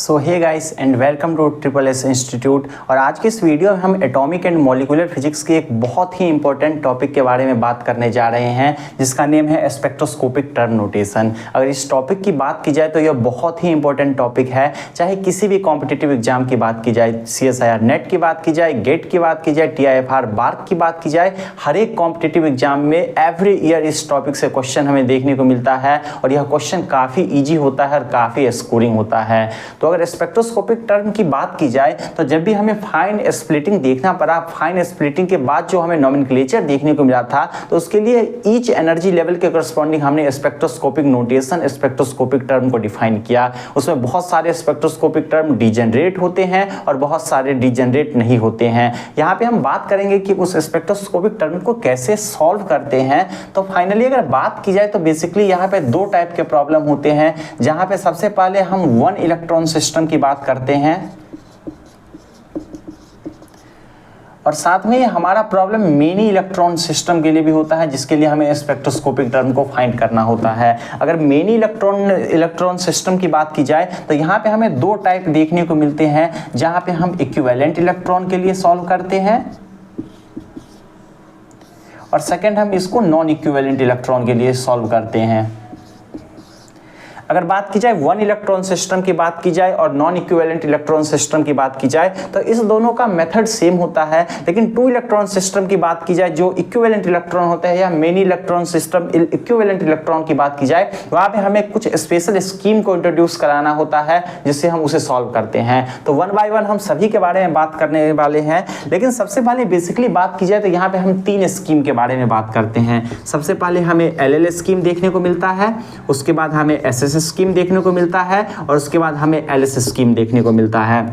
So hey guys and welcome to triple S institute. और आज की इस वीडियो में हम एटॉमिक एंड मॉलिक्यूलर फिजिक्स के एक बहुत ही इंपॉर्टेंट टॉपिक के बारे में बात करने जा रहे हैं, जिसका नेम है स्पेक्ट्रोस्कोपिक टर्म नोटेशन। अगर इस टॉपिक की बात की जाए तो यह बहुत ही इंपॉर्टेंट टॉपिक है, चाहे किसी भी कॉम्पिटिटिव एग्जाम की बात की जाए, CSIR नेट की बात की जाए, गेट की बात की जाए, TIFR बार्क की बात की जाए, हर एक कॉम्पिटिटिव एग्जाम में एवरी ईयर इस टॉपिक से क्वेश्चन हमें देखने को मिलता है और यह क्वेश्चन काफ़ी ईजी होता है और काफ़ी स्कोरिंग होता है। तो अगर स्पेक्ट्रोस्कोपिक टर्म की बात की जाए तो जब भी हमें फाइन स्प्लिटिंग देखना पड़ा, फाइन स्प्लिटिंग के बाद जो हमें नोमेनक्लेचर देखने को मिला था, तो उसके लिए ईच एनर्जी लेवल के करस्पॉन्डिंग हमने स्पेक्ट्रोस्कोपिक नोटेशन, स्पेक्ट्रोस्कोपिक टर्म को डिफाइन किया। उसमें बहुत सारे स्पेक्ट्रोस्कोपिक टर्म डिजेनरेट होते हैं और बहुत सारे डिजेनरेट नहीं होते हैं। यहाँ पे हम बात करेंगे कि उस स्पेक्ट्रोस्कोपिक टर्म को कैसे सॉल्व करते हैं। तो फाइनली अगर बात की जाए तो बेसिकली यहाँ पे दो टाइप के प्रॉब्लम होते हैं, जहाँ पे सबसे पहले हम वन इलेक्ट्रॉन सिस्टम की बात करते हैं और साथ में हमारा प्रॉब्लम मेनी इलेक्ट्रॉन सिस्टम के लिए भी होता है, जिसके लिए हमें स्पेक्ट्रोस्कोपिक टर्म को फाइंड करना होता है। अगर मेनी इलेक्ट्रॉन सिस्टम की बात की जाए तो यहाँ पे हमें दो टाइप देखने को मिलते हैं, जहाँ पे हम इक्विवेलेंट इलेक्ट्रॉन के लिए सॉल्व करते हैं और सेकेंड हम इसको नॉन इक्विवेलेंट इलेक्ट्रॉन के लिए सॉल्व करते हैं। अगर बात की जाए वन इलेक्ट्रॉन सिस्टम की बात की जाए और नॉन इक्विवेलेंट इलेक्ट्रॉन सिस्टम की बात की जाए तो इस दोनों का मेथड सेम होता है, लेकिन टू इलेक्ट्रॉन सिस्टम की बात की जाए जो इक्विवेलेंट इलेक्ट्रॉन होते हैं या many electron system equivalent electron की बात की जाए, वहां पे हमें कुछ स्पेशल स्कीम को इंट्रोड्यूस कराना होता है जिससे हम उसे सॉल्व करते हैं। तो वन बाय वन हम सभी के बारे में बात करने वाले हैं, लेकिन सबसे पहले बेसिकली बात की जाए तो यहाँ पे हम तीन स्कीम के बारे में बात करते हैं। सबसे पहले हमें LL स्कीम देखने को मिलता है, उसके बाद हमें SS स्कीम देखने को मिलता है और उसके बाद हमें LS स्कीम देखने को मिलता है।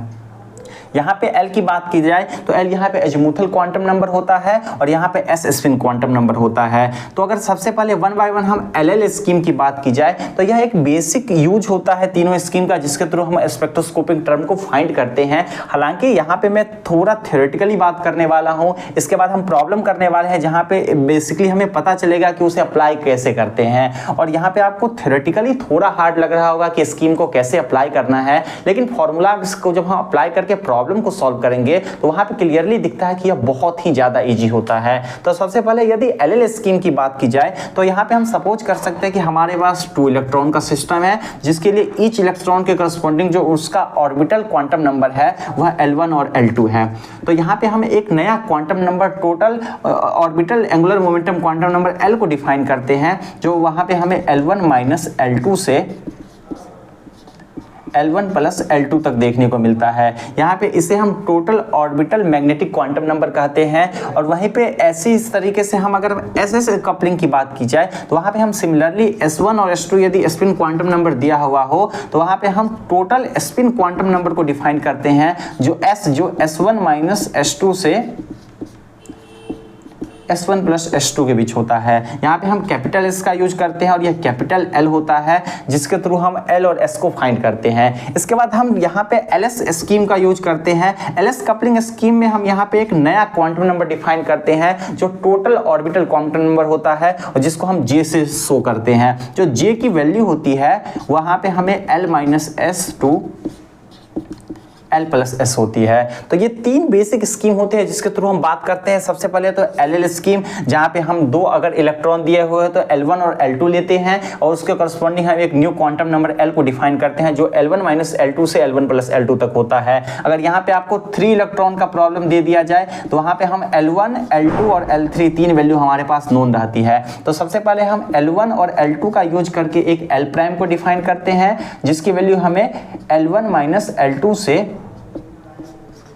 यहाँ पे L की बात की जाए तो L यहाँ पे अज़ीमुथल क्वांटम नंबर होता है और यहाँ पे S स्पिन क्वांटम नंबर होता है। तो अगर सबसे पहले वन बाय वन हम LL स्कीम की बात की जाए तो यह एक बेसिक यूज होता है तीनों स्कीम का, जिसके थ्रू हम स्पेक्ट्रोस्कोपिक टर्म को फाइंड करते हैं। हालांकि यहाँ पे मैं थोड़ा थ्योरेटिकली बात करने वाला हूँ, इसके बाद हम प्रॉब्लम करने वाले हैं जहाँ पे बेसिकली हमें पता चलेगा कि उसे अप्लाई कैसे करते हैं। और यहाँ पे आपको थ्योरेटिकली थोड़ा हार्ड लग रहा होगा कि स्कीम को कैसे अप्लाई करना है, लेकिन फॉर्मूला को जब हम अप्लाई करके प्रॉब्लम को सॉल्व करेंगे तो वहां पे क्लियरली दिखता है कि यह बहुत ही ज्यादा इजी होता है। तो सबसे पहले यदि LL स्कीम की बात की जाए तो यहाँ पे हम सपोज कर सकते हैं कि हमारे पास टू इलेक्ट्रॉन का सिस्टम है, जिसके लिए ईच इलेक्ट्रॉन के करस्पॉन्डिंग जो उसका ऑर्बिटल क्वांटम नंबर है वह L1 और L2 है। तो यहाँ पे हम एक नया quantum number total orbital angular momentum quantum number L को डिफाइन करते हैं, जो वहां पे हमें L1 माइनस L2 से L1 प्लस L2 तक देखने को मिलता है। यहाँ पे इसे हम total orbital magnetic quantum number कहते हैं। और वहीं पे ऐसी इस तरीके से हम अगर SS कपलिंग की बात की जाए तो वहाँ पे हम सिमिलरली S1 और S2 यदि स्पिन क्वांटम नंबर दिया हुआ हो तो वहाँ पे हम टोटल स्पिन क्वांटम नंबर को डिफाइन करते हैं, जो S1 माइनस S2 से S1 प्लस S2 के बीच होता है। यहाँ पे हम कैपिटल S का यूज करते हैं और यह कैपिटल L होता है, जिसके थ्रू हम L और S को फाइंड करते हैं। इसके बाद हम यहाँ पे LS स्कीम का यूज करते हैं। LS कपलिंग स्कीम में हम यहाँ पे एक नया क्वांटम नंबर डिफाइन करते हैं जो टोटल ऑर्बिटल क्वांटम नंबर होता है और जिसको हम J से शो करते हैं। जो J की वैल्यू होती है वहाँ पे हमें L minus S to L plus S होती है। तो ये तीन बेसिक स्कीम होते हैं जिसके थ्रू हम बात करते हैं। सबसे पहले तो LL स्कीम, जहाँ पे हम दो अगर इलेक्ट्रॉन दिए हुए हैं तो L1 और L2 लेते हैं और उसके करस्पॉन्डिंग हम एक न्यू क्वांटम नंबर L को डिफाइन करते हैं, जो L1 माइनस L2 से L1 प्लस L2 तक होता है। अगर यहाँ पे आपको 3 इलेक्ट्रॉन का प्रॉब्लम दे दिया जाए तो वहाँ पे हम L1, L2 और L3 तीन वैल्यू हमारे पास नोन रहती है। तो सबसे पहले हम L1 और L2 का यूज करके एक L प्राइम को डिफाइन करते हैं, जिसकी वैल्यू हमें L1 माइनस L2 से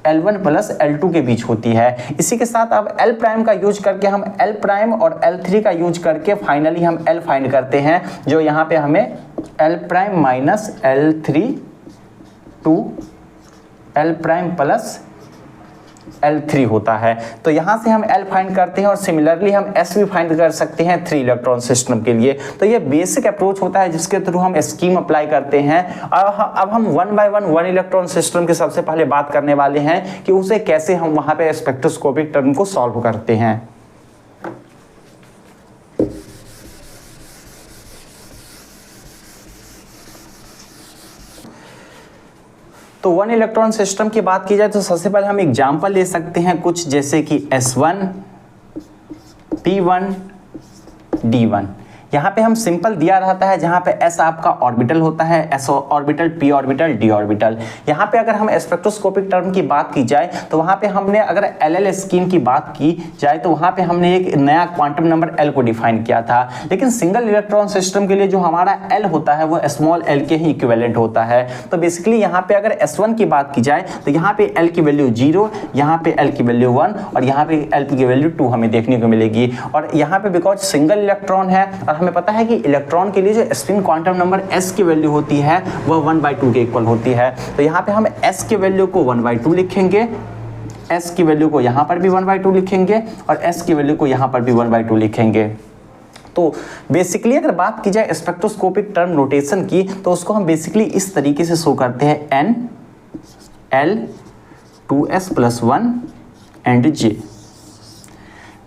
L1 प्लस L2 के बीच होती है। इसी के साथ अब L प्राइम का यूज करके हम L प्राइम और L3 का यूज करके फाइनली हम L फाइंड करते हैं, जो यहाँ पे हमें L prime minus L3 to L prime plus L3 होता है। तो यहाँ से हम L फाइंड करते हैं और सिमिलरली हम S भी फाइंड कर सकते हैं 3 इलेक्ट्रॉन सिस्टम के लिए। तो ये बेसिक अप्रोच होता है जिसके थ्रू हम स्कीम अप्लाई करते हैं। अब हम one by one electron system की सबसे पहले बात करने वाले हैं कि उसे कैसे हम वहाँ पे स्पेक्ट्रोस्कोपिक टर्म को सॉल्व करते हैं। तो वन इलेक्ट्रॉन सिस्टम की बात की जाए तो सबसे पहले हम एग्जांपल ले सकते हैं कुछ, जैसे कि S1, P1, D1। यहाँ पे हम सिंपल दिया रहता है, जहाँ पे S आपका ऑर्बिटल होता है, S orbital, P orbital, D orbital. यहाँ पे अगर हम स्पेक्ट्रोस्कोपिक टर्म की बात की जाए तो वहाँ पे हमने अगर LL स्कीम की बात की जाए तो वहाँ पे हमने एक नया क्वांटम नंबर L को डिफाइन किया था। लेकिन सिंगल इलेक्ट्रॉन सिस्टम के लिए जो हमारा L होता है वो स्मॉल l के ही इक्विवेलेंट होता है। तो बेसिकली यहाँ पे अगर S1 की बात की जाए तो यहाँ पे L की वैल्यू 0, यहाँ पे L की वैल्यू 1 और यहाँ पे L की वैल्यू 2 हमें देखने को मिलेगी। और यहाँ पे बिकॉज सिंगल इलेक्ट्रॉन है और हमें पता है कि इलेक्ट्रॉन के लिए जो स्पिन क्वांटम नंबर s की वैल्यू होती है वह 1/2 के इक्वल होती है। तो यहाँ पे हम s की वैल्यू को 1/2 लिखेंगे, s की वैल्यू को यहाँ पर भी 1/2 लिखेंगे और s की वैल्यू को यहाँ पर भी 1/2 लिखेंगे। तो बेसिकली अगर बात की जाए स्पेक्ट्रोस्कोपिक टर्म नोटेशन की तो उसको हम बेसिकली इस तरीके से शो करते हैं, n l 2s + 1 and j,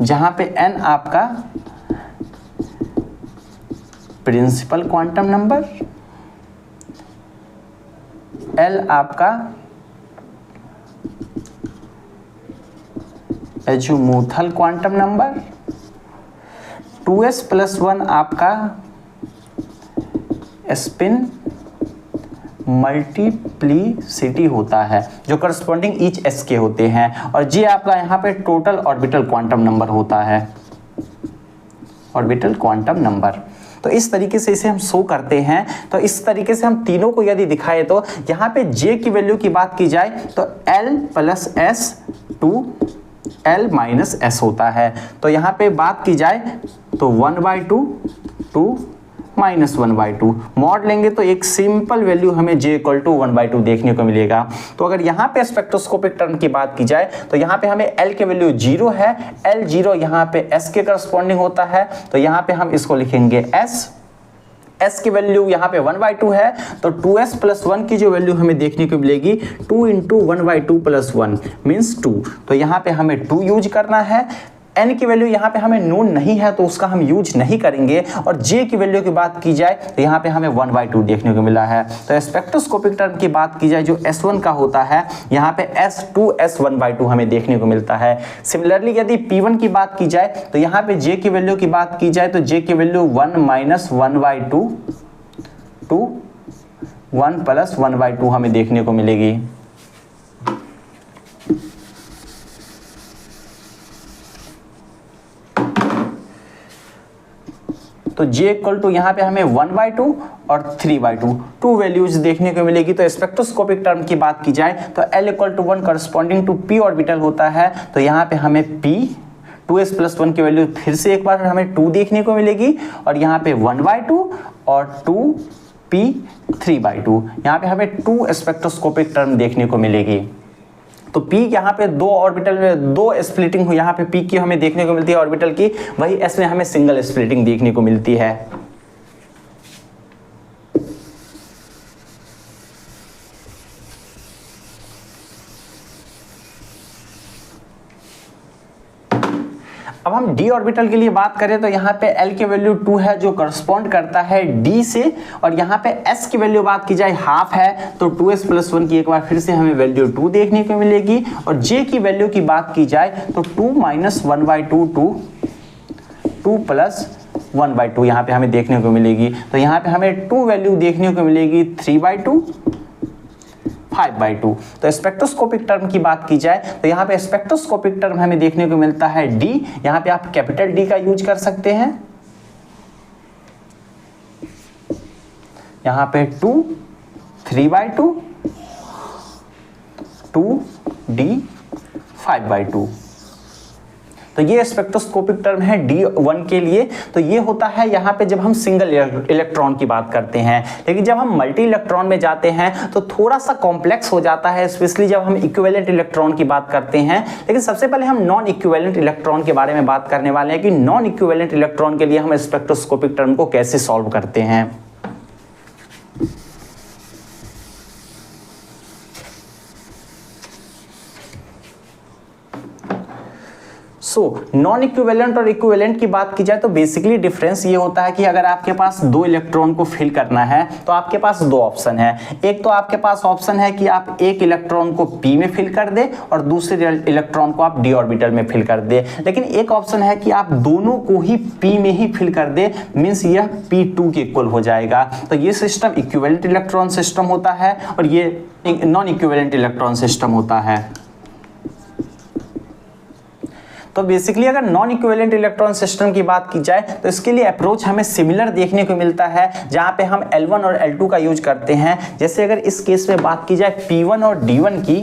जहाँ पे n आपका प्रिंसिपल क्वांटम नंबर, L आपका एज़ीमुथल क्वांटम नंबर, 2s + 1 आपका स्पिन मल्टीप्लिसिटी होता है जो करस्पॉन्डिंग ईच s के होते हैं, और J आपका यहाँ पे टोटल ऑर्बिटल क्वांटम नंबर होता है, ऑर्बिटल क्वांटम नंबर। तो इस तरीके से इसे हम शो करते हैं। तो इस तरीके से हम तीनों को यदि दिखाए तो यहाँ पे J की वैल्यू की बात की जाए तो L + S 2 L - S होता है। तो यहाँ पे बात की जाए तो 1/2 2 -1/2 मॉड लेंगे तो एक सिंपल वैल्यू हमें J = 1/2 देखने को मिलेगा। तो अगर यहाँ पे स्पेक्ट्रोस्कोपिक टर्म की बात की जाए तो यहाँ पे हमें L की वैल्यू 0 है, L0 यहाँ पे S के करस्पॉन्डिंग होता है। तो यहाँ पे हम इसको लिखेंगे S की वैल्यू यहाँ पे 1/2 है, तो 2s + 1 की जो वैल्यू हमें देखने को मिलेगी 2 × 1/2 + 1 मीन्स 2। तो यहाँ पे हमें 2 यूज करना है। n की वैल्यू यहाँ पे हमें नोन नहीं है तो उसका हम यूज नहीं करेंगे। और j की वैल्यू की बात की जाए तो यहाँ पे हमें 1/2 देखने को मिला है। तो स्पेक्ट्रोस्कोपिक टर्म की बात की जाए जो S1 का होता है यहाँ पे S2s 1/2 हमें देखने को मिलता है। सिमिलरली यदि P1 की बात की जाए तो यहाँ पे j की वैल्यू की बात की जाए तो j की वैल्यू 1 - 1/2 2 1 + 1/2 हमें देखने को मिलेगी। तो J = यहाँ पे हमें 1/2 और 3/2 टू वैल्यूज देखने को मिलेगी। तो स्पेक्ट्रोस्कोपिक टर्म की बात की जाए तो L = 1 corresponding to P orbital होता है। तो यहाँ पे हमें P 2s + 1 की वैल्यू फिर से एक बार हमें 2 देखने को मिलेगी और यहाँ पे 1/2 और 2p 3/2 यहाँ पे हमें 2 स्पेक्ट्रोस्कोपिक टर्म देखने को मिलेगी। तो P यहाँ पे 2 ऑर्बिटल में 2 स्प्लिटिंग हो, यहाँ पे P की हमें देखने को मिलती है ऑर्बिटल की, वही S में हमें सिंगल स्प्लिटिंग देखने को मिलती है। अब हम d ऑर्बिटल के लिए बात करें तो यहाँ पे L की वैल्यू 2 है जो करस्पॉन्ड करता है D से, और यहाँ पे S की वैल्यू बात की जाए हाफ है तो 2s + 1 की एक बार फिर से हमें वैल्यू 2 देखने को मिलेगी। और J की वैल्यू की बात की जाए तो 2 - 1/2 2 + 1/2 यहाँ पे हमें देखने को मिलेगी। तो यहाँ पे हमें 2 वैल्यू देखने को मिलेगी 3/2 5/2। तो स्पेक्ट्रोस्कोपिक टर्म की बात की जाए तो यहाँ पे स्पेक्ट्रोस्कोपिक टर्म हमें देखने को मिलता है D। यहाँ पे आप कैपिटल D का यूज कर सकते हैं। यहाँ पे 2 3/2 2D 5/2। तो ये स्पेक्ट्रोस्कोपिक टर्म है D1 के लिए। तो ये होता है यहाँ पे जब हम सिंगल इलेक्ट्रॉन की बात करते हैं, लेकिन जब हम मल्टी इलेक्ट्रॉन में जाते हैं तो थोड़ा सा कॉम्प्लेक्स हो जाता है, स्पेशली जब हम इक्विवेलेंट इलेक्ट्रॉन की बात करते हैं। लेकिन सबसे पहले हम नॉन इक्विवेलेंट इलेक्ट्रॉन के बारे में बात करने वाले हैं कि नॉन इक्विवेलेंट इलेक्ट्रॉन के लिए हम स्पेक्ट्रोस्कोपिक टर्म को कैसे सॉल्व करते हैं। सो नॉन इक्विवेलेंट और इक्विवेलेंट की बात की जाए तो बेसिकली डिफरेंस ये होता है कि अगर आपके पास दो इलेक्ट्रॉन को फिल करना है तो आपके पास दो ऑप्शन है। एक तो आपके पास ऑप्शन है कि आप एक इलेक्ट्रॉन को p में फिल कर दे और दूसरे इलेक्ट्रॉन को आप d ऑर्बिटल में फिल कर दे, लेकिन एक ऑप्शन है कि आप दोनों को ही p में ही फिल कर दे, मींस यह p2 के इक्वल हो जाएगा। तो ये सिस्टम इक्विवेलेंट इलेक्ट्रॉन सिस्टम होता है और ये नॉन इक्विवेलेंट इलेक्ट्रॉन सिस्टम होता है। तो बेसिकली अगर नॉन इक्विवेलेंट इलेक्ट्रॉन सिस्टम की बात की जाए तो इसके लिए अप्रोच हमें सिमिलर देखने को मिलता है, जहां पे हम L1 और L2 का यूज करते हैं। जैसे अगर इस केस में बात की जाए P1 और D1 की,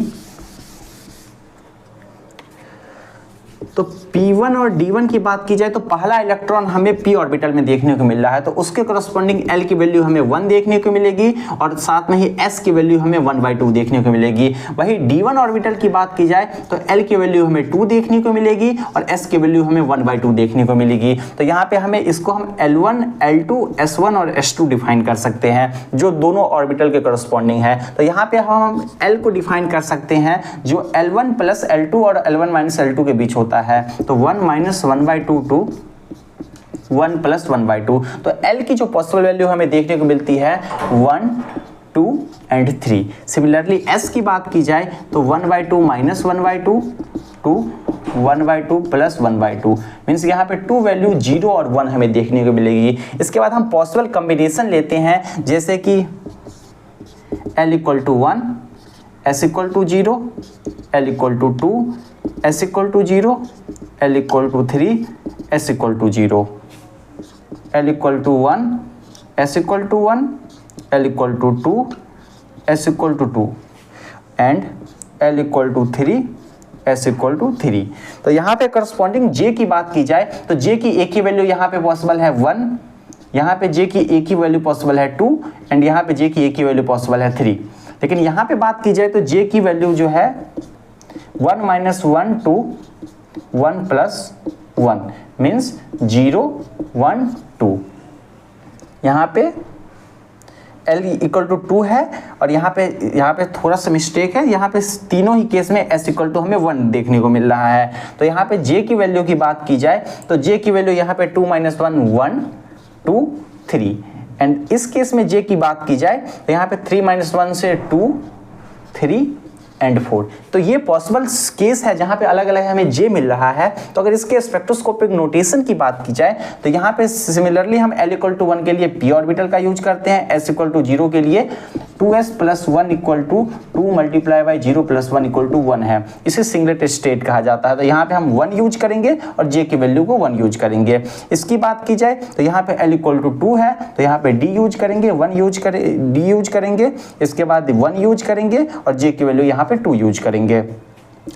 तो P1 और D1 की बात की जाए तो पहला इलेक्ट्रॉन हमें p ऑर्बिटल में देखने को मिल रहा है, तो उसके करस्पॉन्डिंग L की वैल्यू हमें 1 देखने को मिलेगी और साथ में ही S की वैल्यू हमें 1/2 देखने को मिलेगी। वही D1 ऑर्बिटल की बात की जाए तो L की वैल्यू हमें 2 देखने को मिलेगी और S की वैल्यू हमें 1/2 देखने को मिलेगी। तो यहाँ पे हमें इसको हम L1, L2, S1 और S2 डिफाइन कर सकते हैं, जो दोनों ऑर्बिटल के करस्पॉन्डिंग है। तो यहाँ पे हम L को डिफाइन कर सकते हैं जो L1 प्लस L2 और L1 माइनस L2 के बीच होता है। तो 1 माइनस 1/2 टू 1 प्लस 1/2। तो L की जो पॉसिबल वैल्यू हमें देखने को मिलती है 1, 2 एंड 3। सिमिलरली S की बात की जाए तो 1/2 माइनस 1/2 टू 1/2 प्लस 1/2, मीन्स यहाँ पे 2 वैल्यू 0 और 1 हमें देखने को मिलेगी। इसके बाद हम पॉसिबल कॉम्बिनेशन लेते हैं, जैसे कि L = 1, S = 0, L = 2, S = 0, L = 3, S = 0, L = 1, S = 1, L = 2, S = 2 and L = 3, S = 3। तो यहाँ पे करस्पॉन्डिंग J की बात की जाए तो J की एक ही वैल्यू यहाँ पे पॉसिबल है 1, यहाँ पे J की एक ही वैल्यू पॉसिबल है 2 एंड यहाँ पे J की एक ही वैल्यू पॉसिबल है 3। लेकिन यहाँ पे बात की जाए तो J की वैल्यू जो है 1 माइनस 1 टू 1 प्लस 1 मीन्स 0, 1, 2। यहाँ पे L = 2 है और यहाँ पे थोड़ा सा मिस्टेक है, यहाँ पे तीनों ही केस में S = हमें 1 देखने को मिल रहा है। तो यहाँ पे J की वैल्यू की बात की जाए तो J की वैल्यू यहाँ पे 2 माइनस 1, 1, 2, 3 एंड इस केस में J की बात की जाए तो यहाँ पे 3 माइनस 1 से 2, 3 एंड 4। तो ये पॉसिबल केस है जहां पे अलग अलग हमें J मिल रहा है। तो अगर इसके स्पेक्ट्रोस्कोपिक नोटेशन की बात की जाए तो यहाँ पे सिमिलरली हम L = 1 के लिए p ऑर्बिटल का यूज करते हैं, S = 0 के लिए 2s + 1 = 2 × 0 + 1 = 1 है। इसे सिंगलेट स्टेट कहा जाता है। तो यहाँ पे हम 1 यूज करेंगे और J की वैल्यू को 1 यूज करेंगे। इसकी बात की जाए तो यहाँ पे L = 2 है तो यहाँ पे D यूज करेंगे, D यूज करेंगे, इसके बाद 1 यूज करेंगे और J की वैल्यू यहाँ पे 2 यूज करेंगे।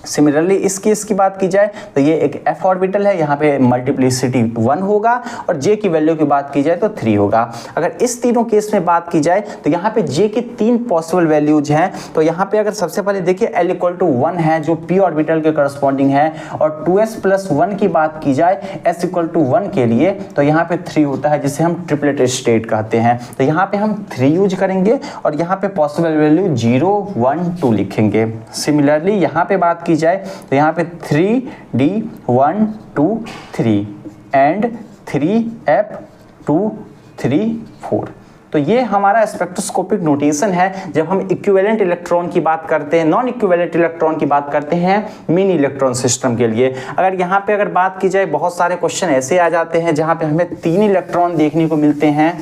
सिमिलरली इस केस की बात की जाए तो ये एक f ऑर्बिटल है, यहाँ पे मल्टीप्लिसिटी 1 होगा और J की वैल्यू की बात की जाए तो 3 होगा। अगर इस तीनों केस में बात की जाए तो यहाँ पे J के 3 पॉसिबल वैल्यूज हैं। तो यहाँ पे अगर सबसे पहले देखिए L = 1 है जो p ऑर्बिटल के करस्पॉन्डिंग है और 2s + 1 की बात की जाए S = 1 के लिए तो यहाँ पे 3 होता है, जिसे हम ट्रिपलेट स्टेट कहते हैं। तो यहाँ पे हम 3 यूज करेंगे और यहाँ पे पॉसिबल वैल्यू 0, 1, 2 लिखेंगे। सिमिलरली यहाँ पे बात की जाए तो यहाँ पे 3D 1, 2, 3 एंड 3F 2, 3, 4। तो ये हमारा स्पेक्ट्रोस्कोपिक नोटेशन है जब हम इक्विवेलेंट इलेक्ट्रॉन की बात करते हैं, नॉन इक्विवेलेंट इलेक्ट्रॉन की बात करते हैं मिनी इलेक्ट्रॉन सिस्टम के लिए। अगर यहाँ पे अगर बात की जाए बहुत सारे क्वेश्चन ऐसे आ जाते हैं जहाँ पे हमें 3 इलेक्ट्रॉन देखने को मिलते हैं।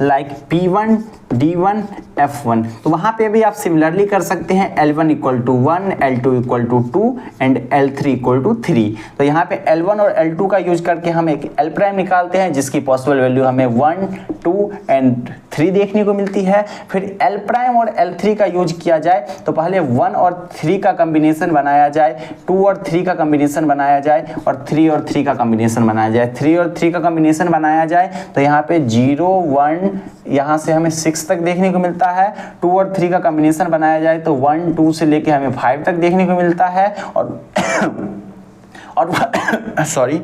Like P1, D1, F1। तो वहाँ पे भी आप सिमिलरली कर सकते हैं L1 = 1, L2 = 2 एंड L3 = 3। तो यहाँ पे L1 और L2 का यूज करके हम एक L' निकालते हैं जिसकी पॉसिबल वैल्यू हमें 1, 2 एंड 3 देखने को मिलती है। फिर L' और L3 का यूज किया जाए तो पहले 1 और 3 का कॉम्बिनेशन बनाया जाए, 2 और 3 का कॉम्बिनेशन बनाया जाए और 3 और 3 का कॉम्बिनेशन बनाया जाए। 3 और 3 का कॉम्बिनेशन बनाया जाए तो यहाँ पे 0, 1 यहाँ से हमें 6 तक देखने को मिलता है। 2 और 3 का कॉम्बिनेशन बनाया जाए तो 1, 2 से लेके हमें 5 तक देखने को मिलता है और सॉरी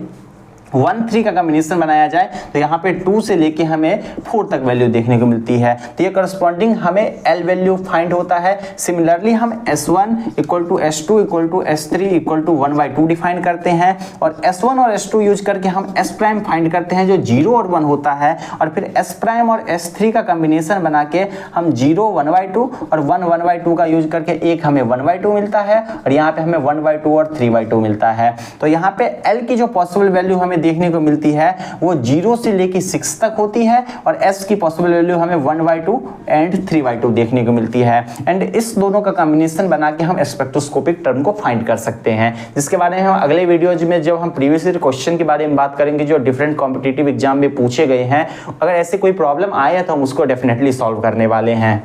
1 3 का कॉम्बिनेशन बनाया जाए तो यहाँ पे 2 से लेके हमें 4 तक वैल्यू देखने को मिलती है। तो ये करस्पॉन्डिंग हमें L वैल्यू फाइंड होता है। सिमिलरली हम S1 equal to S2 equal to S3 equal to 1/2 define करते हैं और S1 और S2 यूज करके हम S प्राइम फाइंड करते हैं जो 0 और 1 होता है, और फिर S प्राइम और S3 का कॉम्बिनेशन बना के हम 0 1/2 और 1 1/2 का यूज करके एक हमें 1/2 मिलता है और यहाँ पे हमें 1/2 और 3/2 मिलता है। तो यहाँ पे L की जो पॉसिबल वैल्यू हमें देखने को मिलती है वो 0 से लेके 6 तक होती है और S की पॉसिबल वैल्यू हमें 1/2 एंड 3/2 देखने को मिलती है। एंड इस दोनों का कॉम्बिनेशन बना के हम स्पेक्ट्रोस्कोपिक टर्म को फाइंड कर सकते हैं, जिसके बारे में हम अगले वीडियोज में जब हम प्रीवियस ईयर क्वेश्चन के बारे में बात करेंगे जो डिफरेंट कॉम्पिटिटिव एग्जाम में पूछे गए हैं, अगर ऐसे कोई प्रॉब्लम आए तो हम उसको डेफिनेटली सॉल्व करने वाले हैं।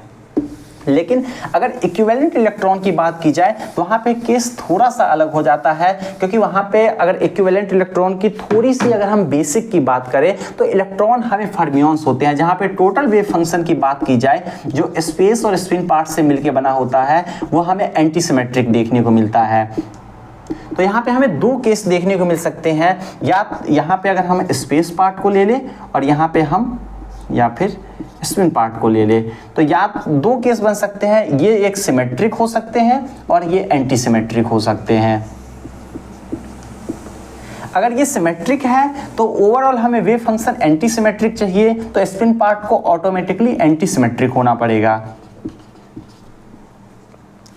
लेकिन अगर इक्विवेलेंट इलेक्ट्रॉन की बात की जाए तो वहाँ पे केस थोड़ा सा अलग हो जाता है, क्योंकि वहाँ पे अगर इक्विवेलेंट इलेक्ट्रॉन की थोड़ी सी अगर हम बेसिक की बात करें तो इलेक्ट्रॉन हमें फर्मियंस होते हैं, जहाँ पे टोटल वेव फंक्शन की बात की जाए जो स्पेस और स्पिन पार्ट से मिलकर बना होता है वो हमें एंटीसिमेट्रिक देखने को मिलता है। तो यहाँ पे हमें 2 केस देखने को मिल सकते हैं, या यहाँ पे अगर हम स्पेस पार्ट को ले लें और यहाँ पे हम या फिर स्पिन पार्ट को ले ले, तो या 2 केस बन सकते हैं, ये एक सिमेट्रिक हो सकते हैं और ये एंटी सिमेट्रिक हो सकते हैं। अगर ये सिमेट्रिक है तो ओवरऑल हमें वेव फंक्शन एंटी सिमेट्रिक चाहिए, तो स्पिन पार्ट को ऑटोमेटिकली एंटी सिमेट्रिक होना पड़ेगा।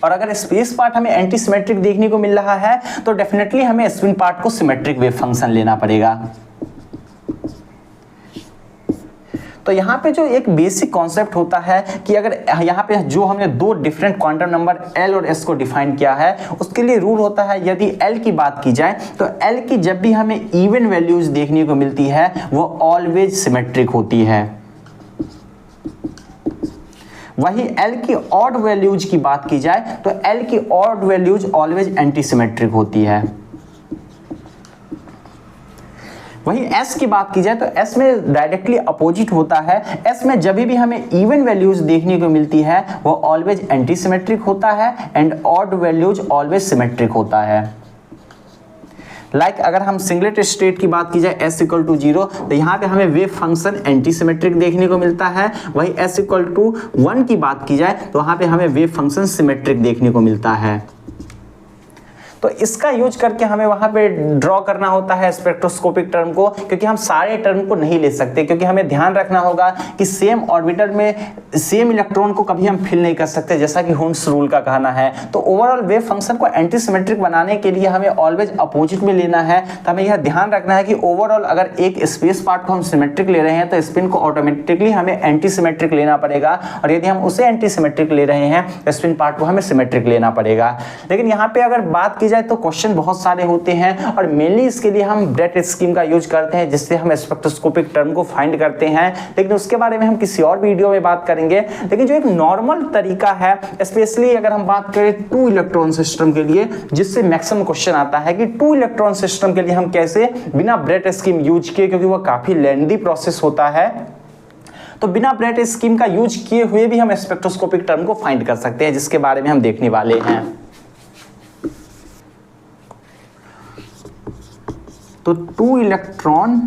और अगर स्पेस पार्ट हमें एंटी सिमेट्रिक देखने को मिल रहा है तो डेफिनेटली हमें स्पिन पार्ट को सिमेट्रिक वेव फंक्शन लेना पड़ेगा। तो यहाँ पे जो एक बेसिक कॉन्सेप्ट होता है कि अगर यहाँ पे जो हमने 2 डिफरेंट क्वांटम नंबर L और S को डिफाइन किया है, उसके लिए रूल होता है यदि L की बात की जाए तो L की जब भी हमें इवन वैल्यूज देखने को मिलती है वो ऑलवेज सिमेट्रिक होती है। वही L की ऑड वैल्यूज की बात की जाए तो L की odd values always anti symmetric होती है। वही S की बात की जाए तो S में डायरेक्टली अपोजिट होता है। S में जब भी हमें इवन वैल्यूज देखने को मिलती है वो ऑलवेज एंटी सिमेट्रिक होता है and odd values always symmetric होता है। अगर हम सिंगलेट स्टेट की बात की जाए S इक्वल टू 0 तो यहाँ पे हमें वेव फंक्शन एंटी सिमेट्रिक देखने को मिलता है। वही S इक्वल टू 1 की बात की जाए तो वहाँ पे हमें वेव फंक्शन सिमेट्रिक देखने को मिलता है। तो इसका यूज करके हमें वहां पे ड्रॉ करना होता है स्पेक्ट्रोस्कोपिक टर्म को, क्योंकि हम सारे टर्म को नहीं ले सकते, क्योंकि हमें ध्यान रखना होगा कि सेम ऑर्बिटल में सेम इलेक्ट्रॉन को कभी हम फिल नहीं कर सकते, जैसा कि हुन्स रूल का कहना है। तो ओवरऑल वेव फंक्शन को एंटी सिमेट्रिक बनाने के लिए हमें ऑलवेज अपोजिट में लेना है। तो हमें यह ध्यान रखना है कि ओवरऑल अगर एक स्पेस पार्ट को हम सिमेट्रिक ले रहे हैं तो स्पिन को ऑटोमेटिकली हमें एंटी सिमेट्रिक लेना पड़ेगा, और यदि हम उसे एंटी सिमेट्रिक ले रहे हैं तो स्पिन पार्ट को हमें सिमेट्रिक लेना पड़ेगा। लेकिन यहाँ पे अगर बात की जाए तो क्वेश्चन बहुत सारे होते हैं और मेनली इसके लिए हम ब्रेट स्कीम का यूज करते हैं, जिससे हम स्पेक्ट्रोस्कोपिक टर्म को फाइंड करते हैं। लेकिन उसके बारे में हम किसी और वीडियो में बात करेंगे। लेकिन जो एक नॉर्मल तरीका है, स्पेशली अगर हम बात करें 2 इलेक्ट्रॉन सिस्टम के लिए, जिससे मैक्सिमम क्वेश्चन आता है कि 2 इलेक्ट्रॉन सिस्टम के लिए हम कैसे बिना ब्रेट स्कीम यूज किए, क्योंकि वह काफी लेंथी प्रोसेस होता है, तो बिना ब्रेट स्कीम का यूज किए हुए भी हम स्पेक्ट्रोस्कोपिक टर्म को फाइंड कर सकते हैं, जिसके बारे में हम देखने वाले हैं। तो 2 इलेक्ट्रॉन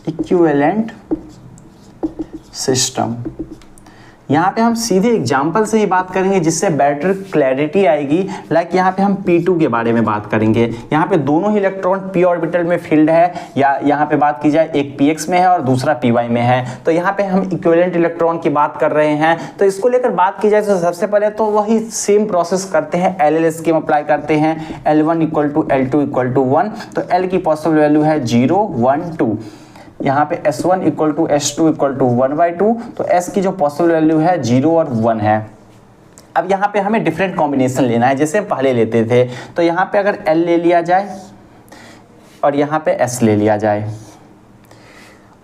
इक्विवेलेंट सिस्टम, यहाँ पे हम सीधे एग्जाम्पल से ही बात करेंगे जिससे बेटर क्लैरिटी आएगी। यहाँ पे हम P2 के बारे में बात करेंगे। यहाँ पे दोनों ही इलेक्ट्रॉन p ऑर्बिटल में फील्ड है, या यहाँ पे बात की जाए एक px में है और दूसरा py में है। तो यहाँ पे हम इक्विवेलेंट इलेक्ट्रॉन की बात कर रहे हैं। तो इसको लेकर बात की जाए तो सबसे पहले तो वही सेम प्रोसेस करते हैं, LL स्कीम अप्लाई करते हैं। L1 equal to L2 equal to 1, तो L की पॉसिबल वैल्यू है 0 1 2। यहाँ पे S1 equal to S2 equal to 1/2, तो S की जो पॉसिबल वैल्यू है 0 और 1 है। अब यहाँ पे हमें डिफरेंट कॉम्बिनेशन लेना है जैसे पहले लेते थे। तो यहाँ पे अगर L ले लिया जाए और यहाँ पे S ले लिया जाए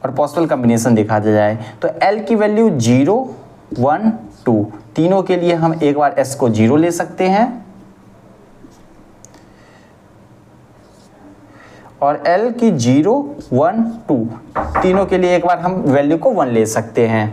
और पॉसिबल कॉम्बिनेशन दिखा दिया जाए, तो L की वैल्यू 0 1 2, तीनों के लिए हम एक बार S को 0 ले सकते हैं और L की 0 1 2, तीनों के लिए एक बार हम वैल्यू को 1 ले सकते हैं।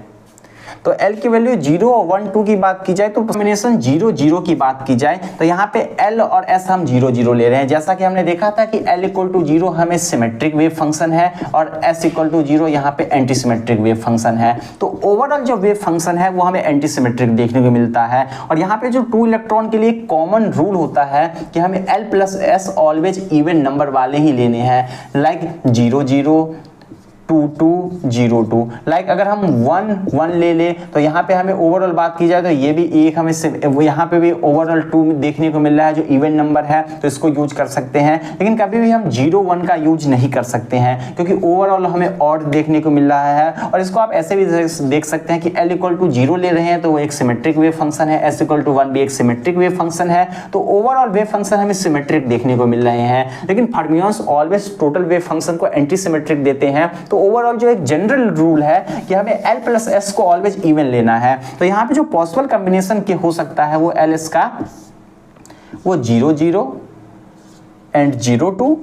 तो L की वैल्यू 0 और 1 2 की बात की जाए तो कॉम्बिनेशन 0 0 की बात की जाए तो यहाँ पे L और S हम 0 0 ले रहे हैं। जैसा कि हमने देखा था कि L = 0 हमें सिमेट्रिक वेव फंक्शन है और S = 0 यहाँ पे एंटी सिमेट्रिक वेव फंक्शन है। तो ओवरऑल जो वेव फंक्शन है वो हमें एंटी सिमेट्रिक देखने को मिलता है। और यहाँ पे जो 2 इलेक्ट्रॉन के लिए कॉमन रूल होता है कि हमें L + S always even number वाले ही लेने हैं, लाइक 0 0 2 2 0 2। लाइक अगर हम 1 1 ले ले तो यहाँ पे हमें ओवरऑल बात की जाए तो ये भी एक हमें यहाँ पे भी ओवरऑल 2 देखने को मिल रहा है जो इवन नंबर है, तो इसको यूज कर सकते हैं। लेकिन कभी भी हम 0 1 का यूज नहीं कर सकते हैं क्योंकि ओवरऑल हमें ऑड देखने को मिल रहा है। और इसको आप ऐसे भी देख सकते हैं कि L = 0 ले रहे हैं तो वो एक सिमेट्रिक वेव फंक्शन है, S = 1 भी एक सिमेट्रिक वेव फंक्शन है। तो ओवरऑल वेव फंक्शन हमें सिमेट्रिक देखने को मिल रहे हैं। लेकिन fermions always total wave function को एंटी सिमेट्रिक देते हैं। तो ओवरऑल जो एक जनरल रूल है कि हमें L + S को ऑलवेज इवन लेना है। तो यहाँ पे जो पॉसिबल कॉम्बिनेशन के हो सकता है वो LS का वो 0 0 एंड 0 2,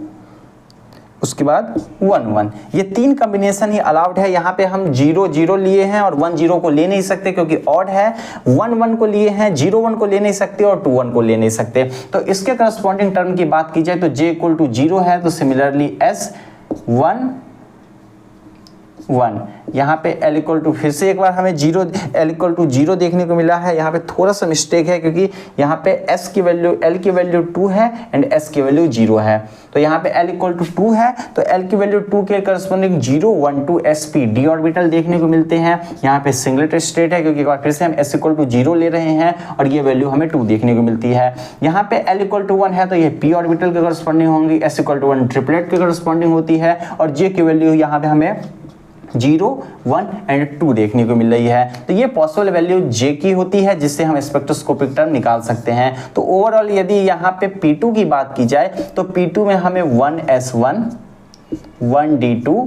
उसके बाद 1 1, ये 3 कॉम्बिनेशन ही अलाउड है। यहाँ पे हम 0 0 लिए हैं और 1 0 को ले नहीं सकते क्योंकि ऑड है, 1 1 को लिए हैं, 0 1 को ले नहीं सकते और 2 1 को ले नहीं सकते। तो इसके करस्पॉन्डिंग टर्म की बात की जाए तो J = 0 है तो सिमिलरली S 1 1। यहाँ पे L = फिर से एक बार हमें L = 0 देखने को मिला है। यहाँ पे थोड़ा सा मिस्टेक है क्योंकि यहाँ पे L की वैल्यू 2 है एंड S की वैल्यू 0 है। तो यहाँ पे L = 2 है तो L की वैल्यू 2 के करस्पॉन्डिंग 0 1 2 sp d ऑर्बिटल देखने को मिलते हैं। यहाँ पे सिंगलेट स्टेट है क्योंकि फिर से हम S = 0 ले रहे हैं और ये वैल्यू हमें 2 देखने को मिलती है। यहाँ पे L = 1 है तो ये p ऑर्बिटल के करस्पॉन्डिंग होंगी, S = 1 ट्रिपलेट के करस्पॉन्डिंग होती है और J की वैल्यू यहाँ पे हमें 0 1 एंड 2 देखने को मिल रही है। तो ये पॉसिबल वैल्यू J की होती है जिससे हम स्पेक्ट्रोस्कोपिक टर्म निकाल सकते हैं। तो ओवरऑल यदि यहाँ पे P2 की बात की जाए तो P2 में हमें 1s1 1d2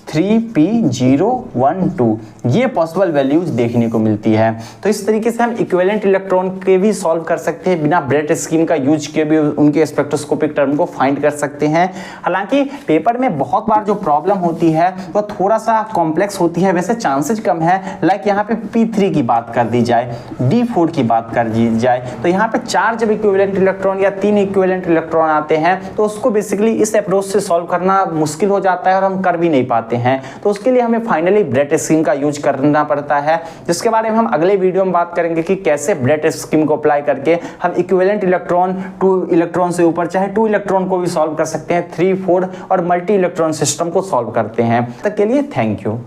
3p012 ये पॉसिबल वैल्यूज देखने को मिलती है। तो इस तरीके से हम इक्विवेलेंट इलेक्ट्रॉन के भी सॉल्व कर सकते हैं, बिना ब्रेट स्कीम का यूज किए भी उनके स्पेक्ट्रोस्कोपिक टर्म को फाइंड कर सकते हैं। हालांकि पेपर में बहुत बार जो प्रॉब्लम होती है वो थोड़ा सा कॉम्प्लेक्स होती है, वैसे चांसेज कम है। लाइक यहाँ पे P3 की बात कर दी जाए, D4 की बात कर दी जाए तो यहाँ पे 4 जब इक्विवेलेंट इलेक्ट्रॉन या 3 इक्विवेलेंट इलेक्ट्रॉन आते हैं तो उसको बेसिकली इस अप्रोच से सॉल्व करना मुश्किल हो जाता है और हम कर भी नहीं पाते हैं। तो उसके लिए हमें फाइनली ब्रेट स्कीम का यूज करना पड़ता है, जिसके बारे में हम अगले वीडियो में बात करेंगे कि कैसे ब्रेट स्कीम को अप्लाई करके हम इक्विवेलेंट इलेक्ट्रॉन 2 इलेक्ट्रॉन से ऊपर चाहे 2 इलेक्ट्रॉन को भी सॉल्व कर सकते हैं, 3 4 और मल्टी इलेक्ट्रॉन सिस्टम को सॉल्व करते हैं। तब तक के लिए थैंक यू।